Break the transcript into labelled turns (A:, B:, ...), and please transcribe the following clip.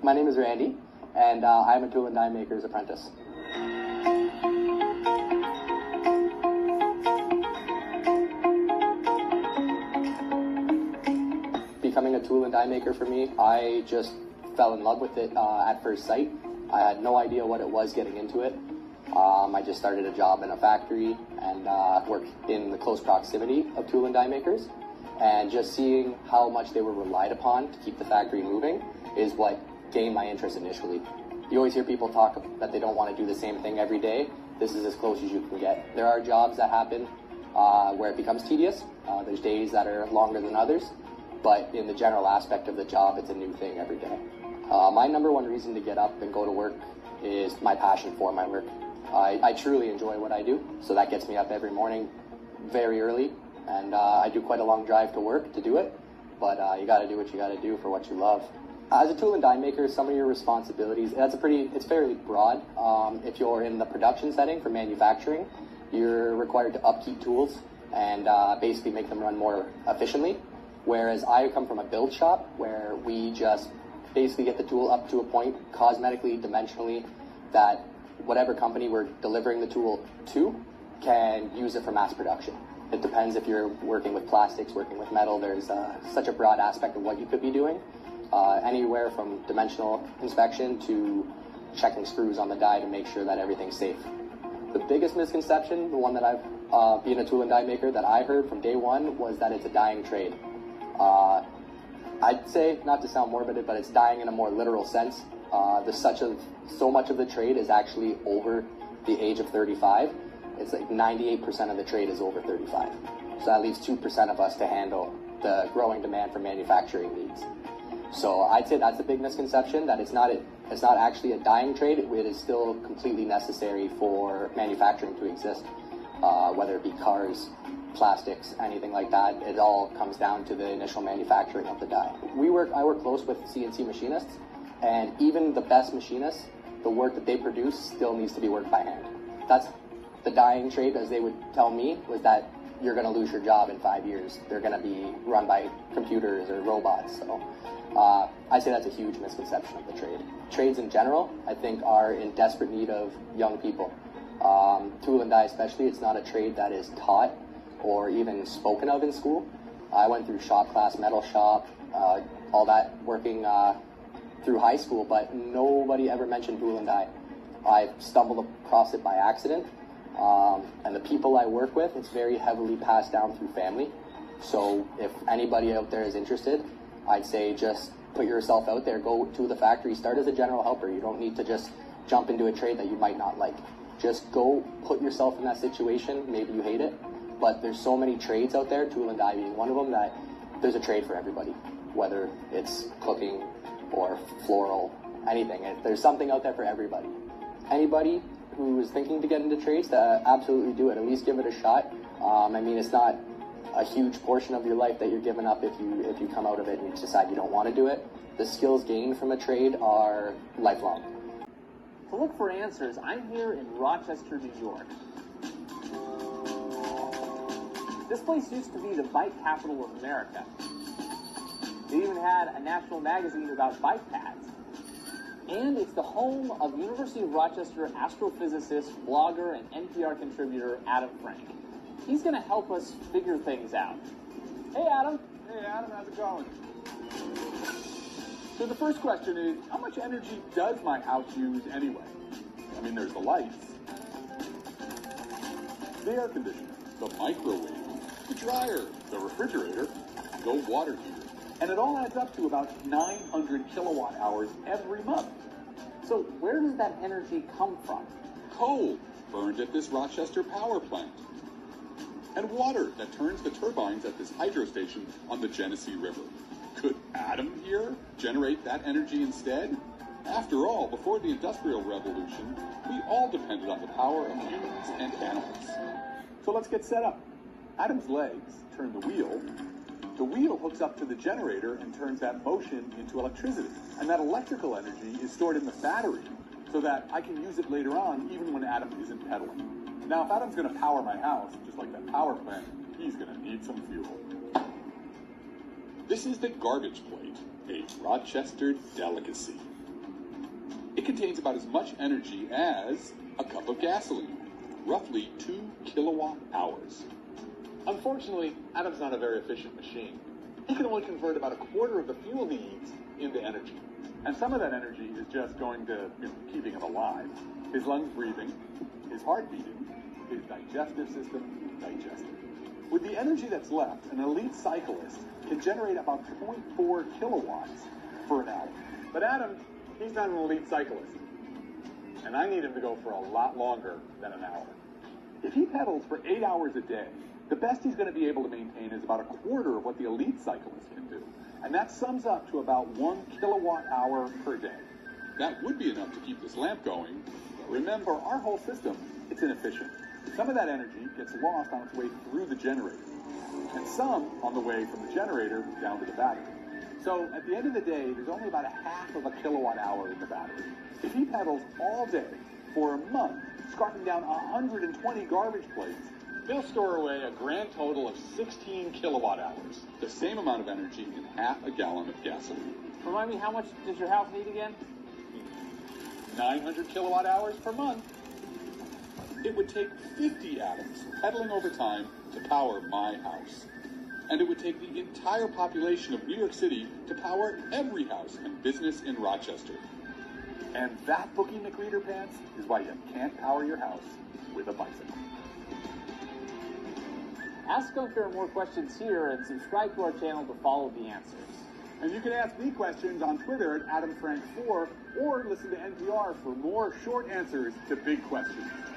A: My name is Randy, and I'm a tool and die maker's apprentice. Becoming a tool and die maker for me, I just fell in love with it at first sight. I had no idea what it was getting into it. I just started a job in a factory and worked in the close proximity of tool and die makers. And just seeing how much they were relied upon to keep the factory moving is what gained my interest initially. You always hear people talk that they don't want to do the same thing every day. This is as close as you can get. There are jobs that happen where it becomes tedious. There's days that are longer than others. But in the general aspect of the job, it's a new thing every day. My number one reason to get up and go to work is my passion for my work. I truly enjoy what I do, so that gets me up every morning very early. And I do quite a long drive to work to do it, but you got to do what you got to do for what you love. As a tool and die maker, some of your responsibilities, it's fairly broad. If you're in the production setting for manufacturing, you're required to upkeep tools and basically make them run more efficiently. Whereas I come from a build shop where we just basically get the tool up to a point cosmetically, dimensionally, that whatever company we're delivering the tool to can use it for mass production. It depends if you're working with plastics, working with metal. There's such a broad aspect of what you could be doing. Anywhere from dimensional inspection to checking screws on the die to make sure that everything's safe. The biggest misconception, the one that I've, being a tool and die maker, that I heard from day one was that it's a dying trade. I'd say, not to sound morbid, but it's dying in a more literal sense. So much of the trade is actually over the age of 35. It's like 98% of the trade is over 35. So that leaves 2% of us to handle the growing demand for manufacturing needs. So I'd say that's a big misconception, that it's not actually a dying trade. It is still completely necessary for manufacturing to exist, whether it be cars, plastics, anything like that. It all comes down to the initial manufacturing of the die. I work close with CNC machinists, and even the best machinists, the work that they produce still needs to be worked by hand. That's the dying trade, as they would tell me, was that you're going to lose your job in 5 years. They're going to be run by computers or robots. So I'd say that's a huge misconception of the trade. Trades in general, I think, are in desperate need of young people. Tool and die especially, it's not a trade that is taught or even spoken of in school. I went through shop class, metal shop, all that working through high school, but nobody ever mentioned tool and die. I stumbled across it by accident. And the people I work with, it's very heavily passed down through family. So if anybody out there is interested, I'd say just put yourself out there, go to the factory, start as a general helper. You don't need to just jump into a trade that you might not like. Just go put yourself in that situation. Maybe you hate it, but there's so many trades out there, tool and die being one of them, that there's a trade for everybody, whether it's cooking or floral, anything. There's something out there for everybody. Anybody who is thinking to get into trades, to absolutely do it. At least give it a shot. I mean, it's not a huge portion of your life that you're giving up if you come out of it and you decide you don't want to do it. The skills gained from a trade are lifelong.
B: To look for answers, I'm here in Rochester, New York. This place used to be the bike capital of America. They even had a national magazine about bike paths. And it's the home of University of Rochester astrophysicist, blogger, and NPR contributor Adam Frank. He's going to help us figure things out. Hey, Adam.
C: Hey, Adam, how's it going?
B: So the first question is,
C: How much energy does my house use anyway? I mean, there's the lights, the air conditioner, the microwave, the dryer, the refrigerator, the water heater. And it all adds up to about 900 kilowatt hours every month.
B: so where does that energy come from?
C: Coal burned at this Rochester power plant. And water that turns the turbines at this hydro station on the Genesee River. Could Adam here generate that energy instead? After all, before the Industrial Revolution, we all depended on the power of humans and animals. So let's get set up. Adam's legs turn the wheel. The wheel hooks up to the generator and turns that motion into electricity. And that electrical energy is stored in the battery so that I can use it later on, even when Adam isn't pedaling. Now, if Adam's going to power my house, just like that power plant, he's going to need some fuel. This is the garbage plate, a Rochester delicacy. It contains about as much energy as a cup of gasoline, roughly 2 kilowatt hours.
D: Unfortunately, Adam's not a very efficient machine. He can only convert about a quarter of the fuel he eats into energy.
E: And some of that energy is just going to keeping him alive. His lungs breathing, his heart beating, his digestive system digesting. With the energy that's left, an elite cyclist can generate about 0.4 kilowatts for an hour.
D: But Adam, he's not an elite cyclist. And I need him to go for a lot longer than an hour.
E: If he pedals for 8 hours a day, the best he's going to be able to maintain is about a quarter of what the elite cyclist can do. And that sums up to about 1 kilowatt hour per day.
C: That would be enough to keep this lamp going, but remember,
E: For our whole system, it's inefficient. Some of that energy gets lost on its way through the generator, and some on the way from the generator down to the battery. So at the end of the day, there's only about a half of a kilowatt hour in the battery. If he pedals all day for a month, scarfing down 120 garbage plates,
D: He'll store away a grand total of 16 kilowatt hours.
C: the same amount of energy in half a gallon of gasoline.
B: Remind me, how much does your house need again?
D: 900 kilowatt hours per month.
C: It would take 50 atoms pedaling over time to power my house. And it would take the entire population of New York City to power every house and business in Rochester.
E: and that bookie McReader pants is why you can't power your house with a bicycle.
B: Ask us if there are more questions here and subscribe to our channel to follow the answers.
E: And you can ask me questions on Twitter at AdamFrank4 or listen to NPR for more short answers to big questions.